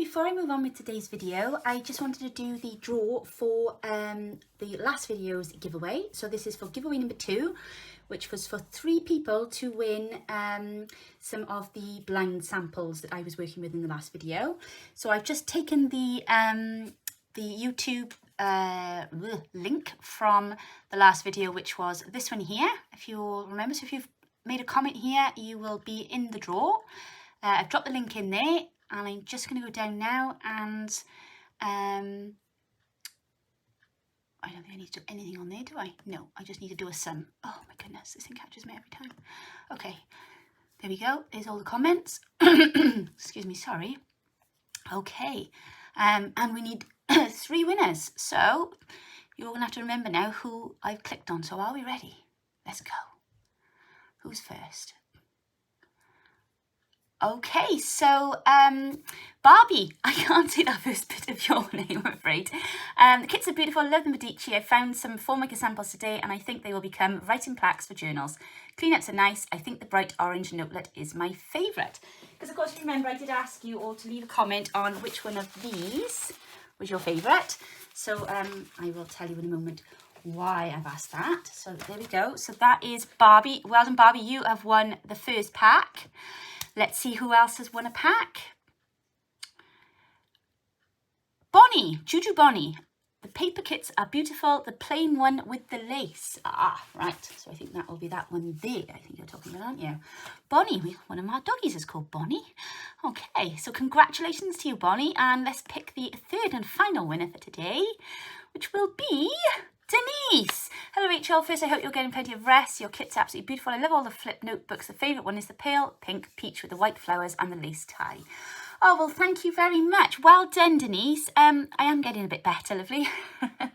before I move on with today's video, I just wanted to do the draw for the last video's giveaway. So this is for giveaway number 2, which was for 3 people to win some of the blind samples that I was working with in the last video. So I've just taken the YouTube link from the last video, which was this one here, if you'll remember. So if you've made a comment here, you will be in the draw. I've dropped the link in there, and I'm just going to go down now, and I don't think I need to do anything on there, do I? No, I just need to do a sum. Oh my goodness, this thing catches me every time. Okay, there we go. There's all the comments. Excuse me, sorry. Okay, and we need 3 winners. So you're going to have to remember now who I've clicked on. So are we ready? Let's go. Who's first? Okay, so Barbie, I can't see that first bit of your name, I'm afraid. The kits are beautiful, love the Medici. I found some formica samples today, and I think they will become writing plaques for journals. Cleanups are nice. I think the bright orange notelet is my favourite. Because of course, you remember, I did ask you all to leave a comment on which one of these was your favourite. So I will tell you in a moment why I've asked that. So there we go. So that is Barbie. Well done, Barbie. You have won the first pack. Let's see who else has won a pack. Bonnie, Juju Bonnie. The paper kits are beautiful. The plain one with the lace. Ah, right. So I think that will be that one there. I think you're talking about, aren't you? Bonnie, one of our doggies is called Bonnie. Okay, so congratulations to you, Bonnie. And let's pick the third and final winner for today, which will be Denise. Hello Rachel, first I hope you're getting plenty of rest. Your kit's absolutely beautiful. I love all the flip notebooks. The favourite one is the pale pink peach with the white flowers and the lace tie. Oh, well, thank you very much. Well done, Denise. I am getting a bit better, lovely. Don't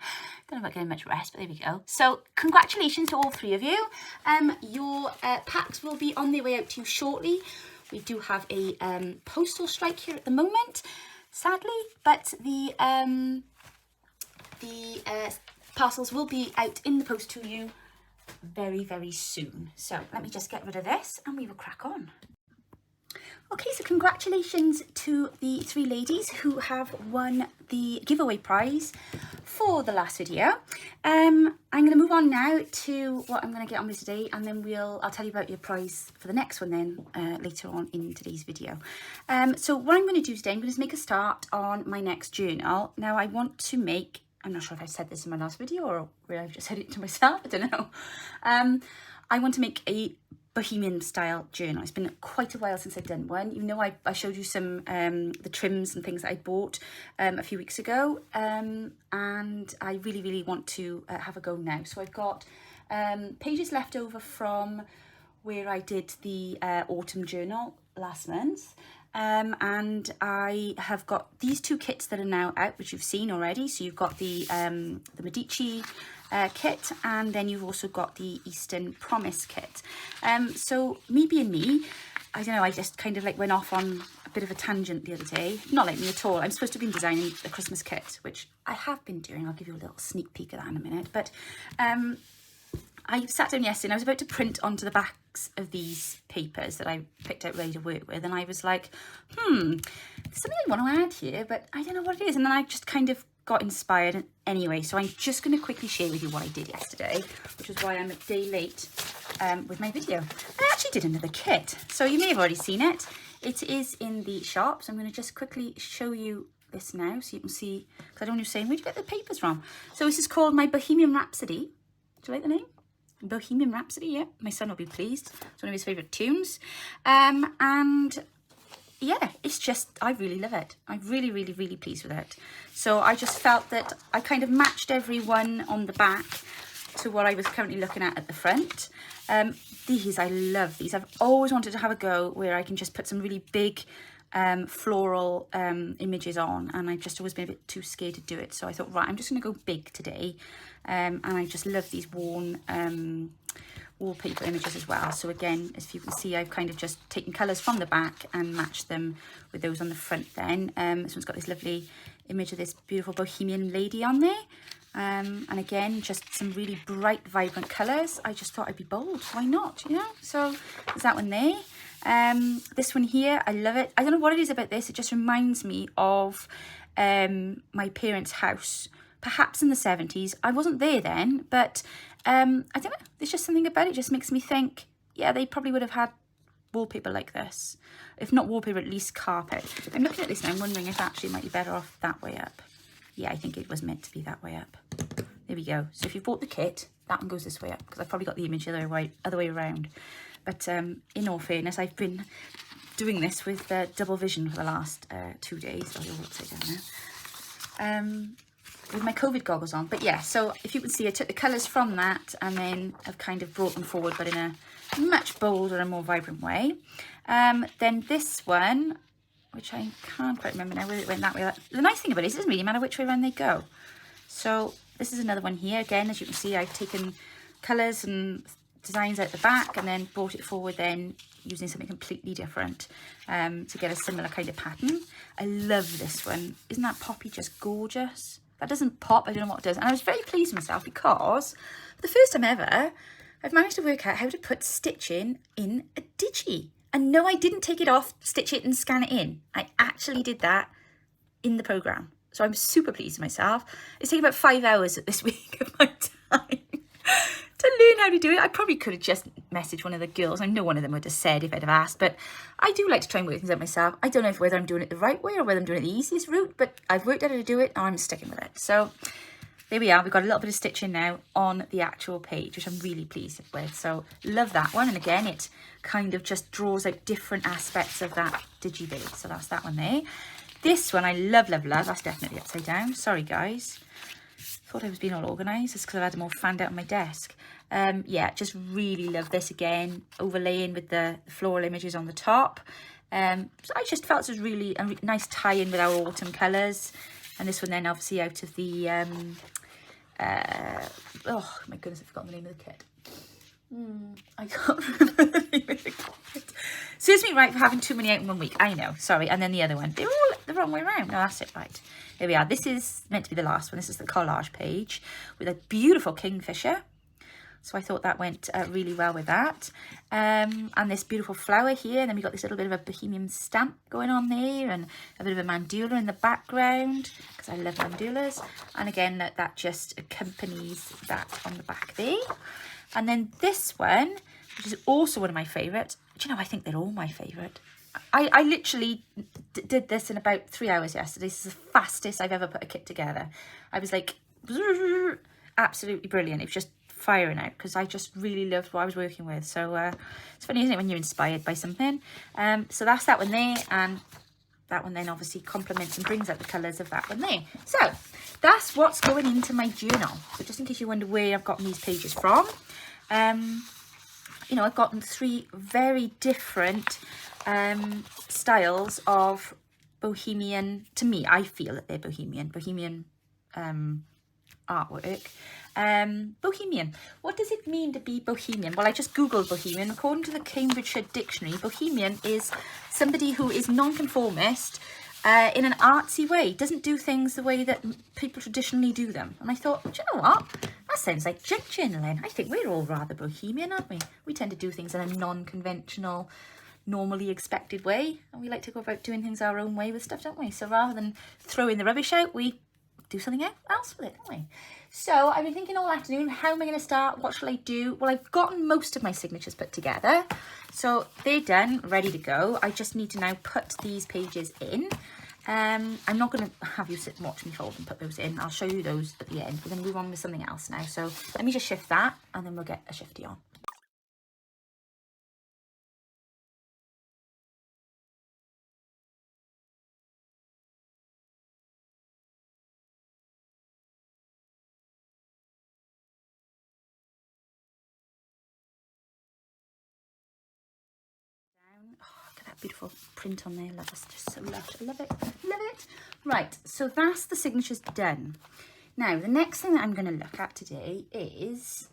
know about getting much rest, but there we go. So congratulations to all 3 of you. Your packs will be on their way out to you shortly. We do have a postal strike here at the moment, sadly, but the parcels will be out in the post to you very, very soon. So let me just get rid of this and we will crack on. Okay, so congratulations to the 3 ladies who have won the giveaway prize for the last video. I'm going to move on now to what I'm going to get on with today, and then I'll tell you about your prize for the next one then later on in today's video. So what I'm going to do today, I'm going to make a start on my next journal. Now I want to make, I'm not sure if I said this in my last video or where I've just said it to myself, I don't know. I want to make a Bohemian style journal. It's been quite a while since I've done one. You know, I showed you some the trims and things that I bought a few weeks ago, and I really want to have a go now. So I've got pages left over from where I did the autumn journal last month. And I have got these 2 kits that are now out, which you've seen already. So you've got the Medici kit, and then you've also got the Eastern Promise kit. So me being me, I don't know, I just kind of like went off on a bit of a tangent the other day. Not like me at all. I'm supposed to have been designing a Christmas kit, which I have been doing. I'll give you a little sneak peek of that in a minute. But I sat down yesterday and I was about to print onto the backs of these papers that I picked out ready to work with, and I was like, there's something I want to add here, but I don't know what it is. And then I just kind of got inspired anyway. So I'm just going to quickly share with you what I did yesterday, which is why I'm a day late with my video. I actually did another kit, so you may have already seen it. It is in the shop, so I'm going to just quickly show you this now so you can see, because I don't want you saying, where'd you get the papers from? So this is called my Bohemian Rhapsody. Do you like the name? Bohemian Rhapsody, yeah. My son will be pleased. It's one of his favourite tunes. And yeah, it's just, I really love it. I'm really pleased with it. So I just felt that I kind of matched everyone on the back to what I was currently looking at the front. These, I love these. I've always wanted to have a go where I can just put some really big floral images on, and I've just always been a bit too scared to do it. So I thought, right, I'm just going to go big today. And I just love these worn wallpaper images as well. So again, as you can see, I've kind of just taken colours from the back and matched them with those on the front then. This one's got this lovely image of this beautiful Bohemian lady on there. And again, just some really bright, vibrant colours. I just thought I'd be bold. Why not, you know? So there's that one there. This one here, I love it. I don't know what it is about this. It just reminds me of my parents' house, perhaps in the 70s. I wasn't there then, but I don't know. There's just something about it. Just makes me think, yeah, they probably would have had wallpaper like this. If not wallpaper, at least carpet. I'm looking at this now, I'm wondering if actually it might be better off that way up. Yeah, I think it was meant to be that way up. There we go. So if you bought the kit, that one goes this way up, because I've probably got the image the other way around. But in all fairness, I've been doing this with double vision for the last 2 days. Oh, you're upside down now. With my COVID goggles on. But yeah, so if you can see, I took the colours from that and then I've kind of brought them forward, but in a much bolder and more vibrant way. Then this one, which I can't quite remember now whether it went that way. The nice thing about it is it doesn't really matter which way around they go. So this is another one here. Again, as you can see, I've taken colours and designs out the back and then brought it forward then using something completely different to get a similar kind of pattern. I love this one. Isn't that poppy just gorgeous? That doesn't pop, I don't know what it does. And I was very pleased with myself because for the first time ever, I've managed to work out how to put stitching in a digi. And no, I didn't take it off, stitch it and scan it in. I actually did that in the program. So I'm super pleased with myself. It's taken about 5 hours this week of my time to learn how to do it. I probably could have just messaged one of the girls. I know one of them would have said if I'd have asked, but I do like to try and work things out myself. I don't know whether I'm doing it the right way or whether I'm doing it the easiest route, but I've worked out how to do it and I'm sticking with it. So there we are. We've got a little bit of stitching now on the actual page, which I'm really pleased with. So love that one. And again, it kind of just draws out different aspects of that digi-base. So that's that one there. This one I love, love, love. That's definitely upside down. Sorry, guys. Thought I was being all organised. It's because I've had them all fanned out on my desk. Yeah, just really love this again. Overlaying with the floral images on the top. So I just felt it was really a nice tie-in with our autumn colours. And this one then obviously out of the... oh, my goodness, I've forgotten the name of the kit. I can't remember the name of the kit. Serves me right for having too many out in 1 week. I know, sorry. And then the other one. They're all the wrong way around. No, that's it, right. Here we are. This is meant to be the last one. This is the collage page with a beautiful kingfisher. So I thought that went really well with that. And this beautiful flower here. And then we've got this little bit of a Bohemian stamp going on there. And a bit of a mandula in the background. Because I love mandulas. And again, that just accompanies that on the back there. And then this one, which is also one of my favourites. Do you know, I think they're all my favourite. I literally did this in about 3 hours yesterday. This is the fastest I've ever put a kit together. I was like, absolutely brilliant. It was just firing out because I just really loved what I was working with. So it's funny, isn't it, when you're inspired by something. So that's that one there, and that one then obviously complements and brings out the colours of that one there. So that's what's going into my journal. So just in case you wonder where I've gotten these pages from, you know, I've gotten 3 very different styles of Bohemian. To me, I feel that they're Bohemian artwork. Bohemian. What does it mean to be Bohemian? Well, I just googled Bohemian. According to the Cambridgeshire Dictionary, Bohemian is somebody who is nonconformist in an artsy way, doesn't do things the way that people traditionally do them. And I thought, do you know what? That sounds like junk journaling. I think we're all rather Bohemian, aren't we? We tend to do things in a non-conventional, normally expected way. And we like to go about doing things our own way with stuff, don't we? So rather than throwing the rubbish out, we do something else with it, don't we? So I've been thinking all afternoon, how am I going to start? What shall I do? Well, I've gotten most of my signatures put together. So they're done, ready to go. I just need to now put these pages in. I'm not going to have you sit and watch me fold and put those in. I'll show you those at the end. We're going to move on with something else now. So let me just shift that and then we'll get a shifty on. Oh, look at that beautiful print on there. Love this. Just so loved. Love it. Love it. Right. So that's the signatures done. Now, the next thing that I'm going to look at today is,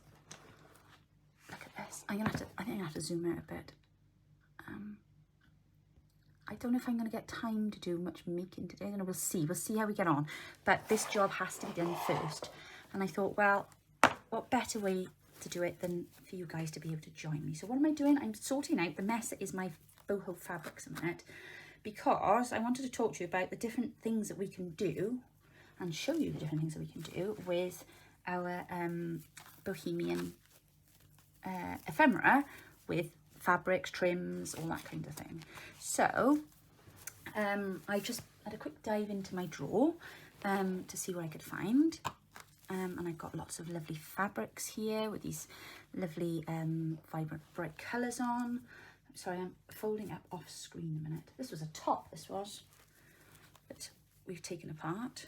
look at this. I think I'm going to have to zoom out a bit. I don't know if I'm going to get time to do much making today. I don't know. We'll see. We'll see how we get on. But this job has to be done first. And I thought, well, what better way to do it than for you guys to be able to join me. So what am I doing? I'm sorting out the mess that is my boho fabrics a minute, because I wanted to talk to you about the different things that we can do and show you the different things that we can do with our Bohemian ephemera, with fabrics, trims, all that kind of thing. So I just had a quick dive into my drawer to see what I could find. And I've got lots of lovely fabrics here with these lovely vibrant bright colours on. Sorry, I'm folding up off screen a minute. This was a top, this was, that we've taken apart.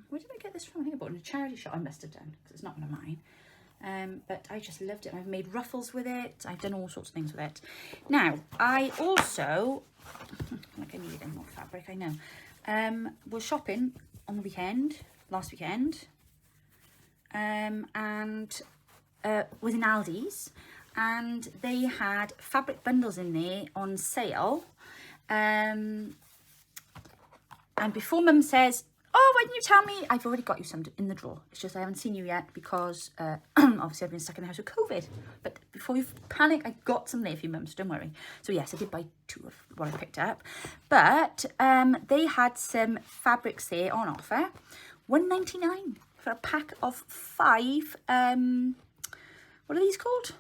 Where did I get this from? I think I bought it in a charity shop. I must have done, because it's not one of mine. But I just loved it. I've made ruffles with it. I've done all sorts of things with it. Now, I also, like I needed any more fabric, I know. Was shopping on the weekend, last weekend. And was in Aldi's, and they had fabric bundles in there on sale. And before Mum says, oh, why didn't you tell me? I've already got you some in the drawer. It's just I haven't seen you yet because obviously I've been stuck in the house with COVID. But before you panic, I got some there for you, Mum, so don't worry. So yes, I did buy 2 of what I picked up. But they had some fabrics there on offer, £1.99 for a pack of 5. What are these called?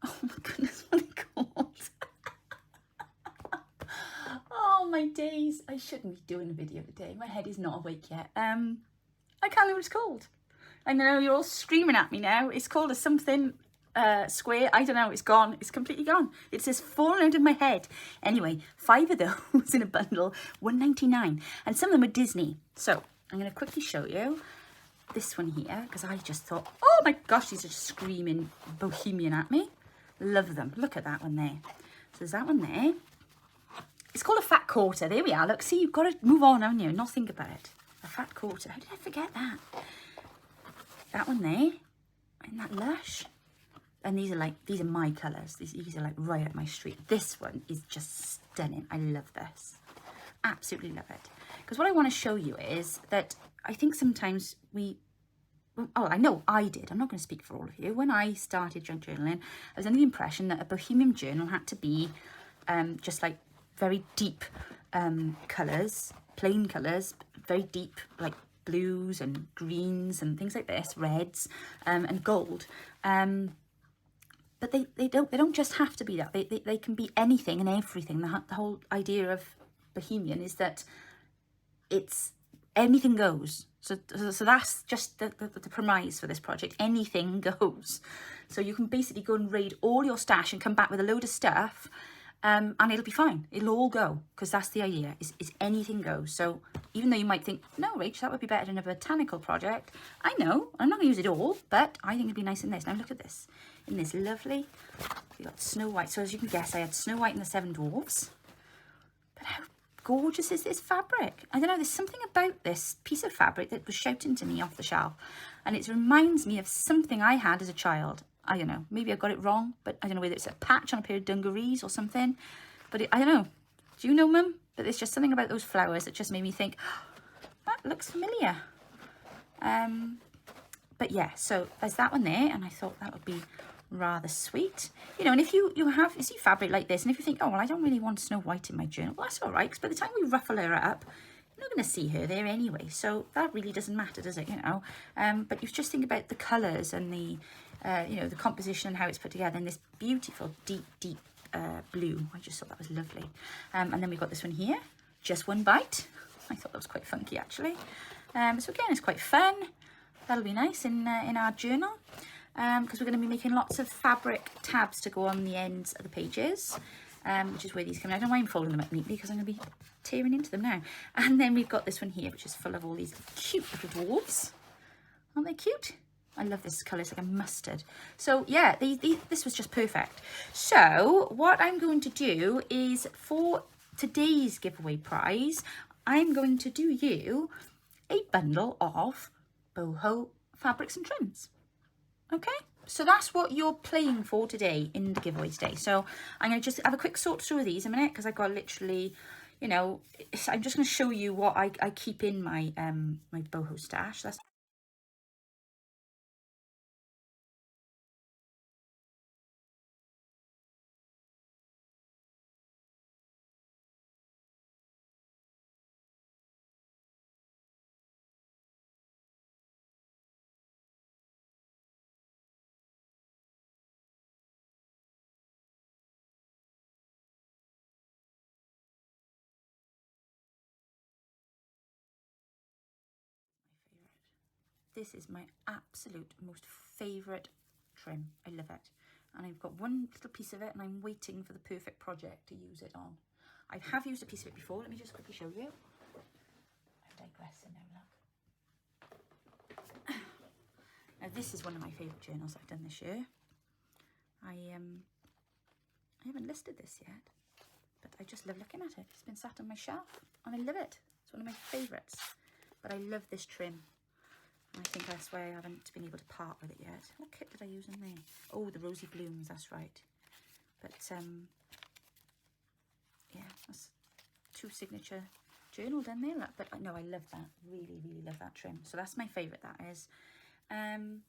Oh my goodness, what are they called? Oh my days, I shouldn't be doing a video today. My head is not awake yet. I can't remember what it's called. I know you're all screaming at me now. It's called a something square. I don't know, it's gone. It's completely gone. It's just fallen out of my head. Anyway, 5 of those in a bundle, £1.99. And some of them are Disney. So I'm going to quickly show you this one here, because I just thought, oh my gosh, these are just screaming Bohemian at me. Love them. Look at that one there. So there's that one there. It's called a fat quarter. There we are. Look, see, you've got to move on, haven't you? Not think about it. A fat quarter. How did I forget that? That one there. Isn't that lush? And these are my colours. These are like right up my street. This one is just stunning. I love this. Absolutely love it. Because what I want to show you is that I think sometimes I know I did. I'm not going to speak for all of you. When I started junk journaling, I was under the impression that a Bohemian journal had to be just like very deep colours, plain colours, very deep like blues and greens and things like this, reds and gold. But they don't just have to be that. They can be anything and everything. The whole idea of Bohemian is that it's anything goes. So that's just the premise for this project. Anything goes. So you can basically go and raid all your stash and come back with a load of stuff, and it'll be fine. It'll all go, because that's the idea, is anything goes. So even though you might think, no, Rach, that would be better than a botanical project. I know, I'm not going to use it all, but I think it'd be nice in this. Now look at this. In this lovely, we got Snow White. So as you can guess, I had Snow White and the 7 Dwarfs. But how gorgeous is this fabric? I don't know, there's something about this piece of fabric that was shouting to me off the shelf, and it reminds me of something I had as a child. I don't know, maybe I got it wrong, but I don't know whether it's a patch on a pair of dungarees or something, but I don't know. Do you know, Mum? But there's just something about those flowers that just made me think, oh, that looks familiar. But yeah, so there's that one there, and I thought that would be rather sweet, you know. And if you see fabric like this, and if you think, oh well, I don't really want Snow White in my journal, well, that's all right, because by the time we ruffle her up, you're not going to see her there anyway, so that really doesn't matter, does it? You know. But you just think about the colours and the you know, the composition and how it's put together in this beautiful deep blue. I just thought that was lovely. And then we've got this one here, just one bite. I thought that was quite funky actually. So again, it's quite fun. That'll be nice in our journal, because we're going to be making lots of fabric tabs to go on the ends of the pages, which is where these come in. I don't know why I'm folding them up neatly, because I'm going to be tearing into them now. And then we've got this one here, which is full of all these cute little dwarfs. Aren't they cute? I love this colour, it's like a mustard. So yeah, this was just perfect. So what I'm going to do is, for today's giveaway prize, I'm going to do you a bundle of boho fabrics and trims. Okay, so that's what you're playing for today in the giveaway today. So I'm going to just have a quick sort through these a minute, because I've got literally, you know, I'm just going to show you what I keep in my my boho stash. That's This is my absolute most favourite trim. I love it. And I've got one little piece of it and I'm waiting for the perfect project to use it on. I have used a piece of it before. Let me just quickly show you. I'm digressing now, look. Now this is one of my favourite journals I've done this year. I haven't listed this yet, but I just love looking at it. It's been sat on my shelf and I love it. It's one of my favourites. But I love this trim. And I think that's why I haven't been able to part with it yet. What kit did I use in there? Oh, the Rosy Blooms, that's right. But yeah, that's 2 signature journal done there. Look. But no, I love that. Really, really love that trim. So that's my favourite, that is. I've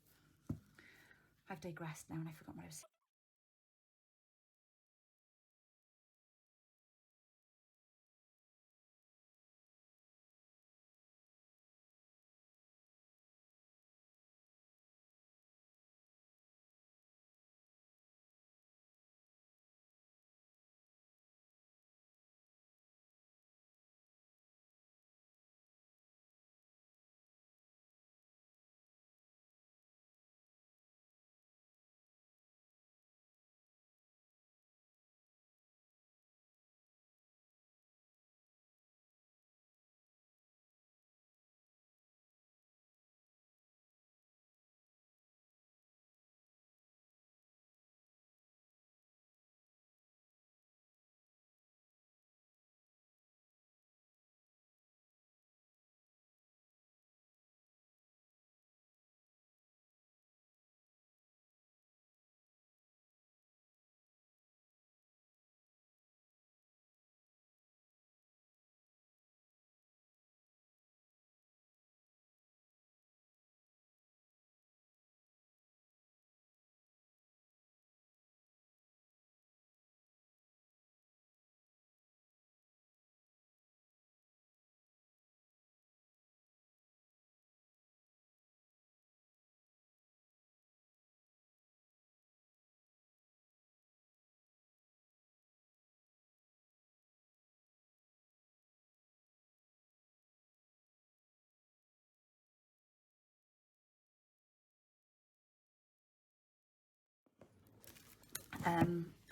digressed now and I forgot what I was saying.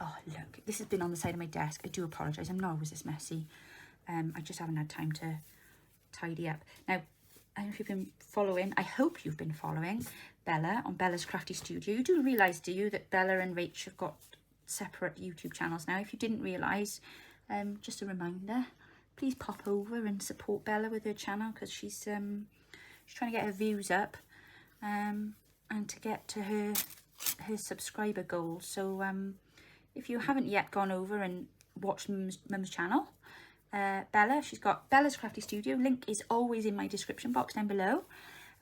Oh look, this has been on the side of my desk. I do apologise, I'm not always this messy. I just haven't had time to tidy up. Now, I don't know if you've been following, I hope you've been following Bella on Bella's Crafty Studio. You do realise, do you, that Bella and Rach have got separate YouTube channels now? If you didn't realise, just a reminder, please pop over and support Bella with her channel, because she's trying to get her views up and to get to her subscriber goal. So if you haven't yet gone over and watched Mum's channel, Bella, she's got Bella's Crafty Studio, link is always in my description box down below.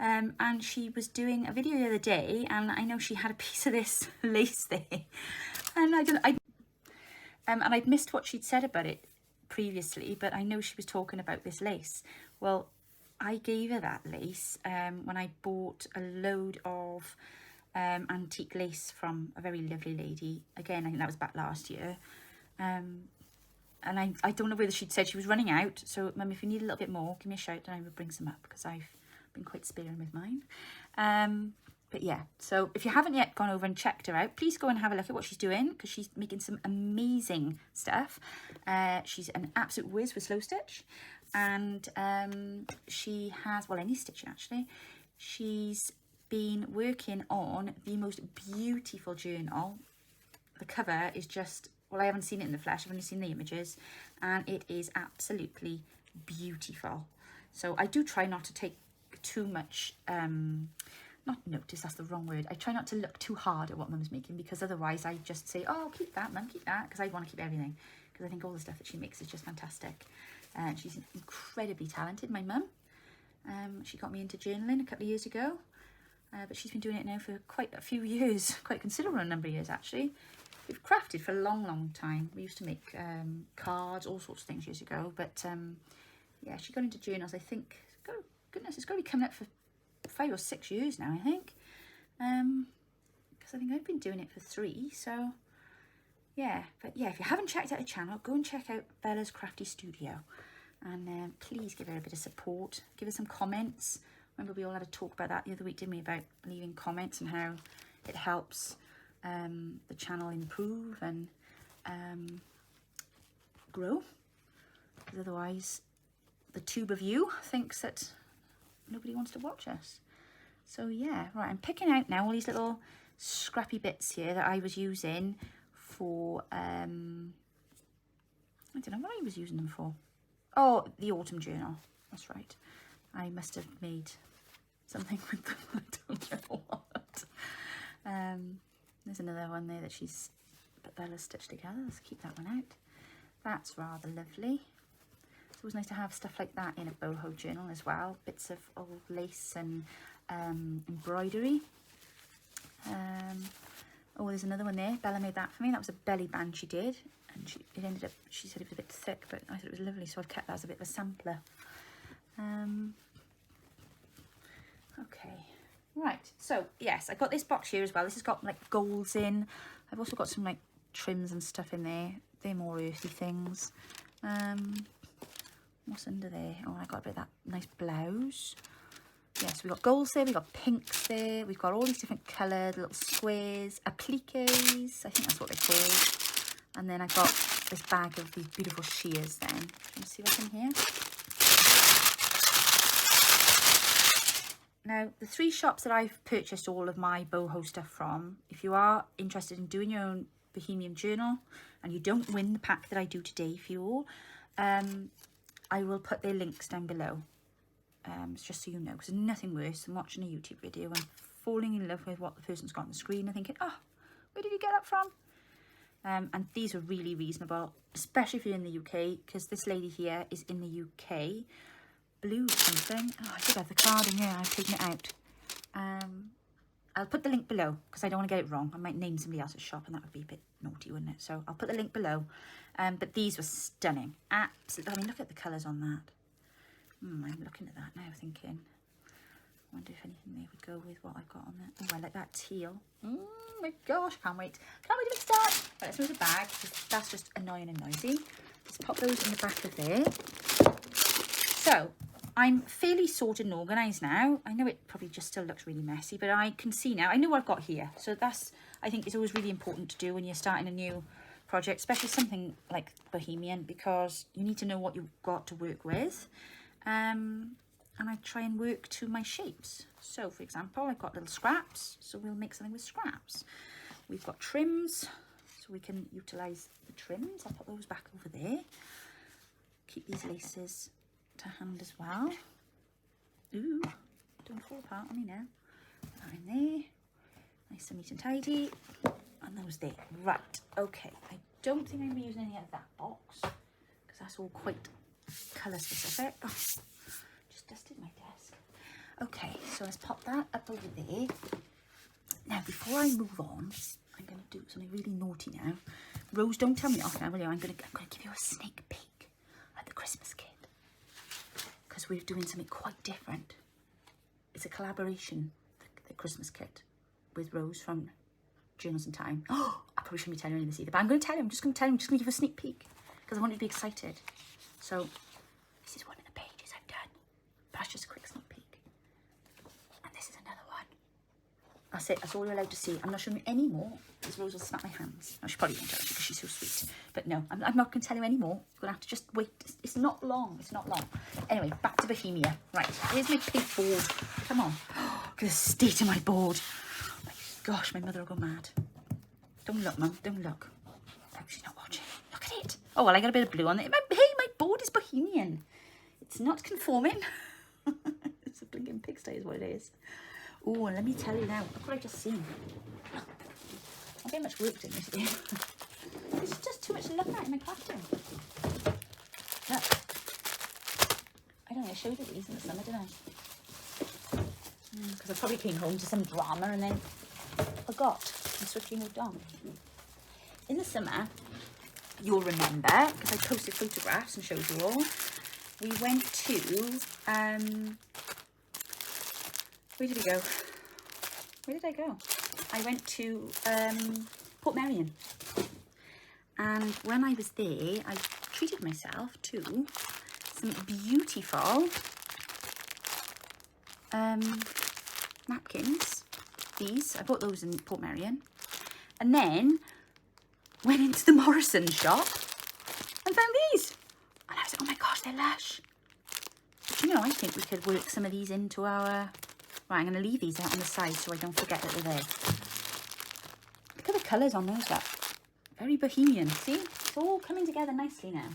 And she was doing a video the other day, and I know she had a piece of this lace there, and and I'd missed what she'd said about it previously, but I know she was talking about this lace. Well, I gave her that lace when I bought a load of antique lace from a very lovely lady. Again, I think that was back last year. And I don't know whether she'd said she was running out. So, Mum, if you need a little bit more, give me a shout and I will bring some up, because I've been quite sparing with mine. But yeah, so if you haven't yet gone over and checked her out, please go and have a look at what she's doing, because she's making some amazing stuff. She's an absolute whiz with slow stitch, and she has, well, any stitching actually. She's been working on the most beautiful journal. The cover is just, well, I haven't seen it in the flesh, I've only seen the images, and it is absolutely beautiful. So I do try not to take too much not notice, that's the wrong word. I try not to look too hard at what Mum's making, because otherwise I just say, oh, keep that, Mum, keep that, because I want to keep everything, because I think all the stuff that she makes is just fantastic. She's incredibly talented, my mum. She got me into journaling a couple of years ago, but she's been doing it now for quite a few years, quite a considerable number of years actually. We've crafted for a long, long time. We used to make cards, all sorts of things years ago, but yeah, she got into journals, I think, goodness, it's got to be coming up for 5 or 6 years now, I think, because I think I've been doing it for 3, so yeah. But yeah, if you haven't checked out her channel, go and check out Bella's Crafty Studio, and please give her a bit of support, give her some comments Remember we all had a talk about that the other week, didn't we, about leaving comments and how it helps the channel improve and grow, because otherwise the tube of you thinks that nobody wants to watch us. So yeah, right, I'm picking out now all these little scrappy bits here that I was using for I don't know what I was using them for. Oh, the autumn journal, that's right. I must have made something with them. I don't know what. There's another one there that Bella's stitched together. Let's keep that one out. That's rather lovely. It's always nice to have stuff like that in a boho journal as well. Bits of old lace and embroidery. Oh, there's another one there. Bella made that for me. That was a belly band she did. And it ended up, she said it was a bit thick, but I thought it was lovely. So I've kept that as a bit of a sampler. Okay. Right. So, yes, I've got this box here as well. This has got like golds in. I've also got some like trims and stuff in there. They're more earthy things. What's under there? Oh, I got a bit of that nice blouse. Yes, we've got golds there, we've got pinks there, we've got all these different coloured little squares, appliques, I think that's what they're called. And then I've got this bag of these beautiful shears then. Can you see what's in here? Now, the 3 shops that I've purchased all of my boho stuff from, if you are interested in doing your own Bohemian journal and you don't win the pack that I do today for you all, I will put their links down below. Just so you know, because there's nothing worse than watching a YouTube video and falling in love with what the person's got on the screen and thinking, oh, where did you get that from? And these are really reasonable, especially if you're in the UK, because this lady here is in the UK. Blue something. Oh, I did have the card in here. I've taken it out. I'll put the link below because I don't want to get it wrong. I might name somebody else's shop and that would be a bit naughty, wouldn't it? So I'll put the link below. But these were stunning. Absolutely. I mean, look at the colours on that. I'm looking at that now thinking, I wonder if anything there would go with what I've got on there. Oh, I like that teal. Oh my gosh, can't wait. Can't wait to start. Right, let's move the bag, because that's just annoying and noisy. Let's pop those in the back of there. So, I'm fairly sorted and organised now. I know it probably just still looks really messy, but I can see now. I know what I've got here. So that's, I think, it's always really important to do when you're starting a new project, especially something like Bohemian, because you need to know what you've got to work with. And I try and work to my shapes. So, for example, I've got little scraps, so we'll make something with scraps. We've got trims, so we can utilise the trims. I'll put those back over there. Keep these laces to hand as well. Ooh, don't fall apart on me now. Put that in there. Nice and neat and tidy. And those there. Right, okay. I don't think I'm going to be using any of that box, because that's all quite colour specific. Oh, just dusted my desk. Okay, so let's pop that up over there. Now, before I move on, I'm going to do something really naughty now. Rose, don't tell me off now, will you? I'm going to give you a sneak peek at the Christmas kit, because we're doing something quite different. It's a collaboration, the Christmas kit, with Rose from Journals in Time. Oh, I probably shouldn't be telling you this either, but I'm going to tell you. I'm just going to tell you. I'm just going to give you a sneak peek, because I want you to be excited. So, this is one of the pages I've done, but that's just a quick sneak peek. And this is another one. That's it, that's all you're allowed to see. I'm not showing you any more, because Rose will snap my hands. No, she probably won't actually, because she's so sweet. But no, I'm not going to tell you any more. You're going to have to just wait. It's not long, it's not long. Anyway, back to Bohemia. Right, here's my pink board. Come on. Look at the state of my board. Oh my gosh, my mother will go mad. Don't look, Mum, don't look. Oh, she's not watching. Look at it. Oh, well, I got a bit of blue on it. Hey, my board is Bohemian. It's not conforming. It's a blinking pigsty is what it is. Oh, and let me tell you now. Look what I've just seen. I've very much work doing this video. There's just too much to look at in my crafting. Look. I don't know, I showed you these in the summer, didn't I? Because I probably came home to some drama and then forgot and swiftly moved on. In the summer, you'll remember, because I posted photographs and showed you all, we went to, where did we go? Where did I go? I went to Port Merion. And when I was there, I treated myself to some beautiful napkins. These, I bought those in Portmeirion. And then went into the Morrison shop and found these. And I was like, oh my gosh, they're lush. But, you know, I think we could work some of these into our... Right, I'm going to leave these out on the side so I don't forget that they're there. Look at the colours on those, look. Very Bohemian, see? It's all coming together nicely now.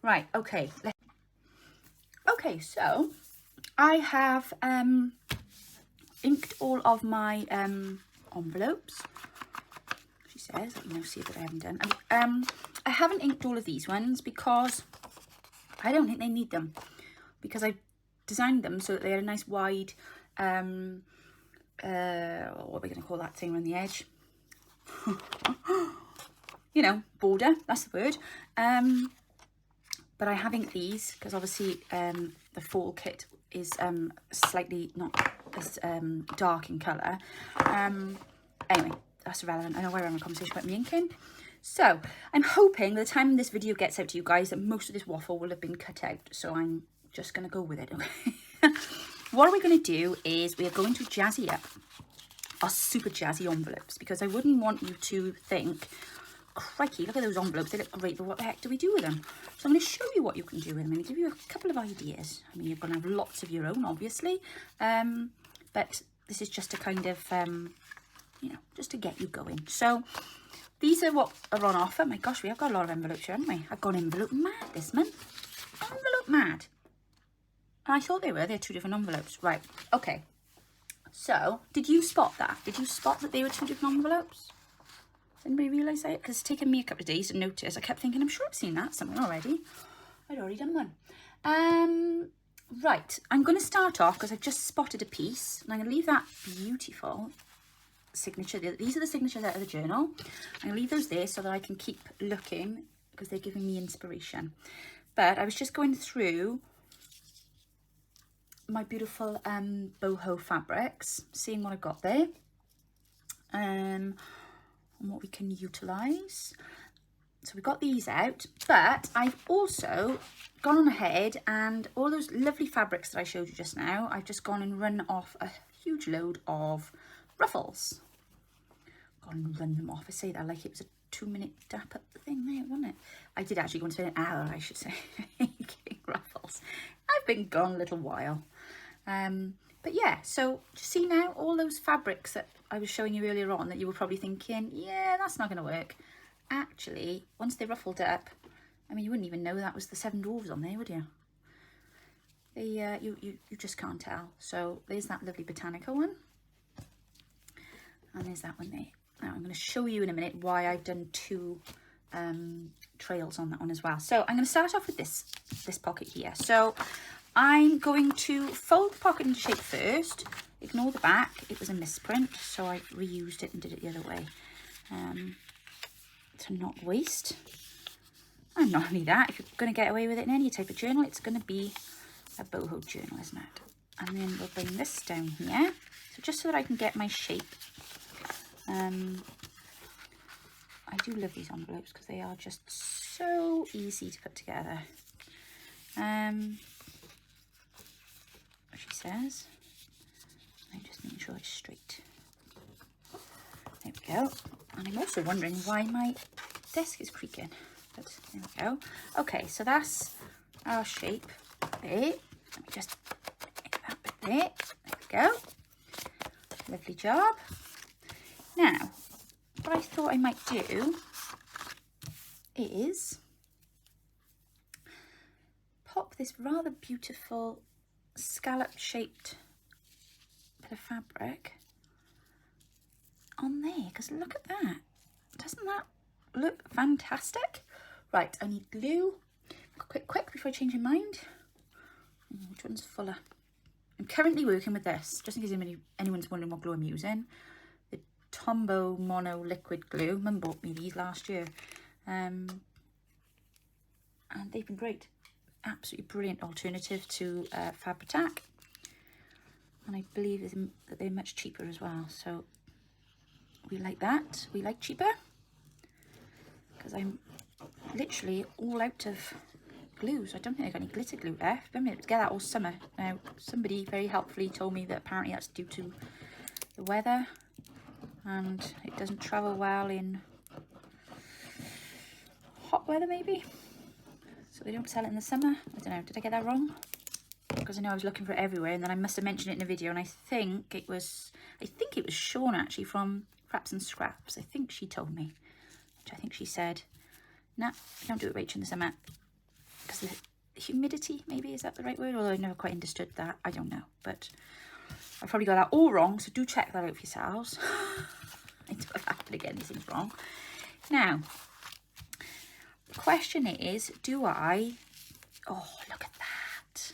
Right, okay. Okay, so I have inked all of my envelopes. She says, let me know, see what I haven't done. I haven't inked all of these ones because I don't think they need them. Because I designed them so that they had a nice wide, what are we going to call that thing around the edge? You know, border, that's the word. But I have inked these because obviously the fall kit is slightly not as dark in colour. Anyway, that's irrelevant. I know we're having a conversation about me inking. So I'm hoping by the time this video gets out to you guys that most of this waffle will have been cut out. So I'm just going to go with it, okay? What we're going to do is we are going to jazzy up our super jazzy envelopes because I wouldn't want you to think, crikey, look at those envelopes, they look great, but what the heck do we do with them? So I'm going to show you what you can do with them. I'm going to give you a couple of ideas. I mean, you're going to have lots of your own, obviously, but this is just to kind of, you know, just to get you going. So these are what are on offer. My gosh, we have got a lot of envelopes here, haven't we? I've gone envelope mad this month. Envelope mad. And I thought they're two different envelopes. Right, okay. So, did you spot that? Did you spot that they were two different envelopes? Anybody realise that? Because it's taken me a couple of days to notice. I kept thinking, I'm sure I've seen that somewhere already. I'd already done one. Right, I'm going to start off because I've just spotted a piece. And I'm going to leave that beautiful signature. These are the signatures out of the journal. I'm going to leave those there so that I can keep looking because they're giving me inspiration. But I was just going through my beautiful boho fabrics, seeing what I've got there. And what we can utilise. So we've got these out, but I've also gone on ahead and all those lovely fabrics that I showed you just now, I've just gone and run off a huge load of ruffles. Gone and run them off. I say that like it was a 2-minute dap up thing there, wasn't it? I did actually go and spend an hour, I should say, making ruffles. I've been gone a little while. But yeah, so see now all those fabrics that I was showing you earlier on that you were probably thinking, yeah, that's not going to work. Actually, once they ruffled up, I mean, you wouldn't even know that was the 7 Dwarfs on there, would you? They, you just can't tell. So there's that lovely Botanica one. And there's that one there. Now I'm going to show you in a minute why I've done 2 trails on that one as well. So I'm going to start off with this pocket here. So I'm going to fold the pocket into shape first. Ignore the back, it was a misprint, so I reused it and did it the other way to not waste. And not only that, if you're going to get away with it in any type of journal, it's going to be a boho journal, isn't it? And then we'll bring this down here, so just so that I can get my shape. I do love these envelopes because they are just so easy to put together. She says, I'm just making sure it's straight. There we go. And I'm also wondering why my desk is creaking. But there we go. Okay, so that's our shape there. Let me just make that bit there. There we go. Lovely job. Now, what I thought I might do is pop this rather beautiful scallop shaped bit of fabric on there, because look at that. Doesn't that look fantastic? Right, I need glue. Quick before I change my mind. Which one's fuller? I'm currently working with this, just in case anyone's wondering what glue I'm using. The Tombow Mono Liquid Glue. Mum bought me these last year. And they've been great. Absolutely brilliant alternative to Fab-Attack. And I believe that they're much cheaper as well. So we like that. We like cheaper. Because I'm literally all out of glues. I don't think I got any glitter glue left. I've been able to get that all summer. Now, somebody very helpfully told me that apparently that's due to the weather and it doesn't travel well in hot weather maybe. So they don't sell it in the summer. I don't know, did I get that wrong? Because I know I was looking for it everywhere and then I must have mentioned it in a video, and I think it was Sean actually from Wraps and Scraps. I think she told me, which I think she said, nah, don't do it, Rachel, in the summer. Because the humidity, maybe, is that the right word? Although I never quite understood that. I don't know. But I probably got that all wrong, so do check that out for yourselves. I don't have to get anything wrong. Now, the question is, do I... Oh, look at that.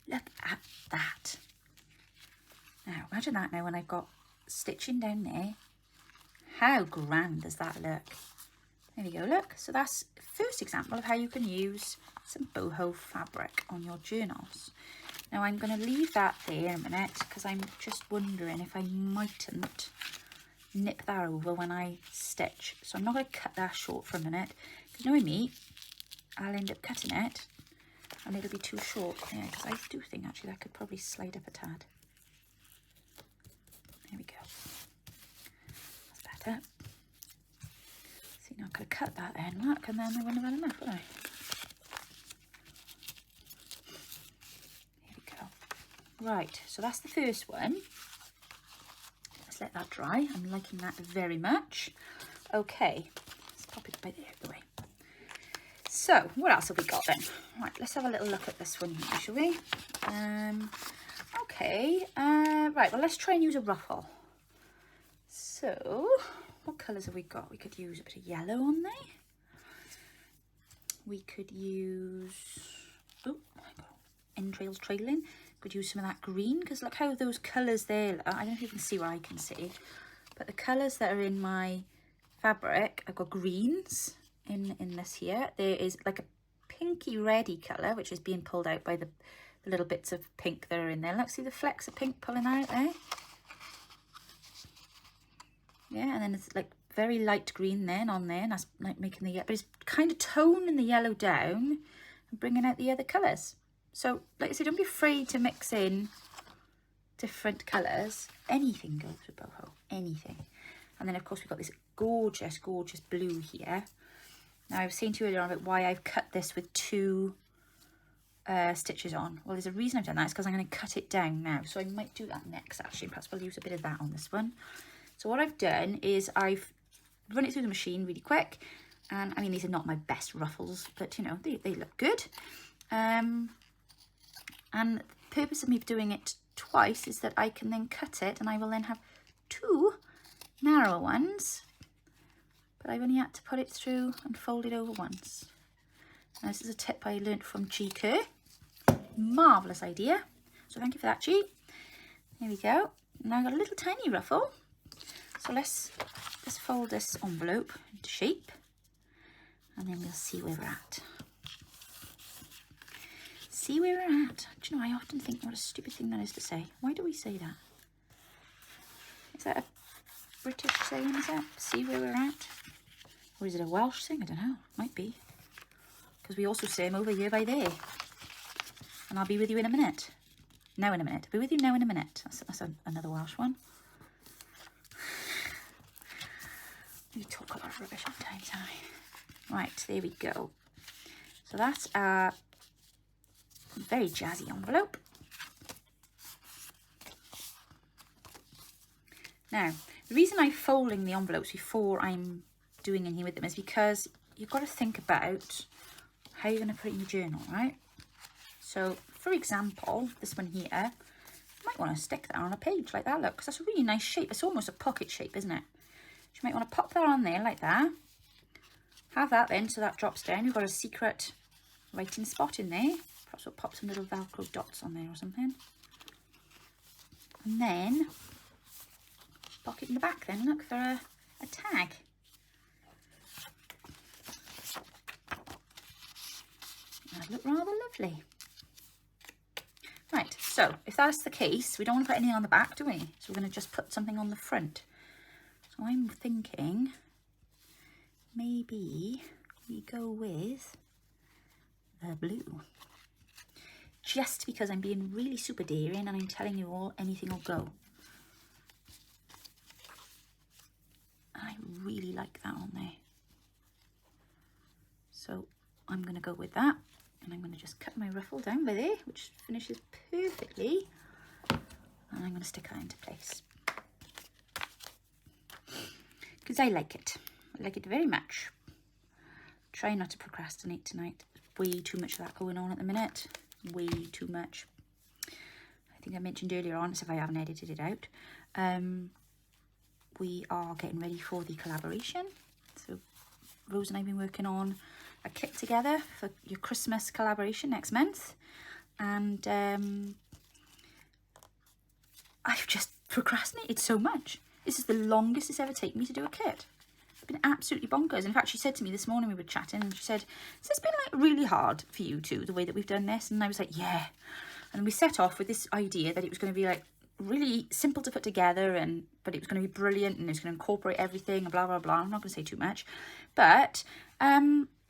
Look at that. Now, imagine that now when I've got stitching down there. How grand does that look? There we go, look. So that's the first example of how you can use some boho fabric on your journals. Now I'm going to leave that there in a minute because I'm just wondering if I mightn't nip that over when I stitch. So I'm not going to cut that short for a minute because knowing me, I'll end up cutting it and it'll be too short. Yeah, because I do think actually that could probably slide up a tad. There we go. That's better. See, now I could have cut that then, look, and then I wouldn't have had enough, would I? Here we go. Right, so that's the first one. Let's let that dry. I'm liking that very much. Okay, let's pop it by there out the way. So, what else have we got then? Right, let's have a little look at this one here, shall we? Okay, right, well, let's try and use a ruffle. So, what colours have we got? We could use a bit of yellow on there. We could use, oh my God, entrails trailing. Could use some of that green, because look how those colours there look. I don't know if you can see what I can see, but the colours that are in my fabric, I've got greens in this here. There is like a pinky reddy colour, which is being pulled out by the little bits of pink that are in there. Look, see the flecks of pink pulling out there? Yeah, and then it's like very light green then on there, and that's like making the, but it's kind of toning the yellow down and bringing out the other colours. So, like I said, don't be afraid to mix in different colours. Anything goes with boho, anything. And then, of course, we've got this gorgeous, gorgeous blue here. Now, I was saying to you earlier on about why I've cut this with two stitches on. Well, there's a reason I've done that. It's because I'm going to cut it down now. So I might do that next, actually. Perhaps we'll use a bit of that on this one. So what I've done is I've run it through the machine really quick. And, I mean, these are not my best ruffles, but, you know, they look good. And the purpose of me doing it twice is that I can then cut it and I will then have two narrow ones, but I've only had to put it through and fold it over once. Now, this is a tip I learnt from G Kerr. Marvellous idea. So thank you for that, G. There we go. Now I've got a little tiny ruffle. So let's fold this envelope into shape and then we'll see where we're at. See where we're at. Do you know, I often think what a stupid thing that is to say. Why do we say that? Is that a British saying, is that? See where we're at? Or is it a Welsh thing? I don't know. Might be. Because we also say them over here by there. And I'll be with you in a minute. Now in a minute. I'll be with you now in a minute. That's another Welsh one. We talk a lot of rubbish sometimes, don't we? Right, there we go. So that's our very jazzy envelope. Now, the reason I'm folding the envelopes before I'm doing anything with them is because you've got to think about how you're going to put it in your journal, right? So, for example, this one here, you might want to stick that on a page like that, look, because that's a really nice shape. It's almost a pocket shape, isn't it? You might want to pop that on there like that. Have that then, so that drops down. You've got a secret writing spot in there. Perhaps we'll pop some little Velcro dots on there or something. And then pocket in the back then, look, for a tag. That'd look rather lovely. Right, so if that's the case, we don't want to put anything on the back, do we? So we're going to just put something on the front. So I'm thinking maybe we go with the blue. Just because I'm being really super daring and I'm telling you all anything will go. I really like that on there. So I'm going to go with that, and I'm going to just cut my ruffle down by there, which finishes perfectly, and I'm going to stick that into place. Because I like it. I like it very much. Try not to procrastinate tonight. Way too much of that going on at the minute. Way too much. I think I mentioned earlier on, as if I haven't edited it out, we are getting ready for the collaboration. So Rose and I have been working on a kit together for your Christmas collaboration next month, and I've just procrastinated so much. This is the longest it's ever taken me to do a kit. It's been absolutely bonkers. In fact, she said to me this morning, we were chatting, and she said, "So it's been like really hard for you two, the way that we've done this?" And I was like, yeah. And we set off with this idea that it was going to be like really simple to put together, and but it was going to be brilliant, and it's going to incorporate everything and blah blah blah. I'm not going to say too much, but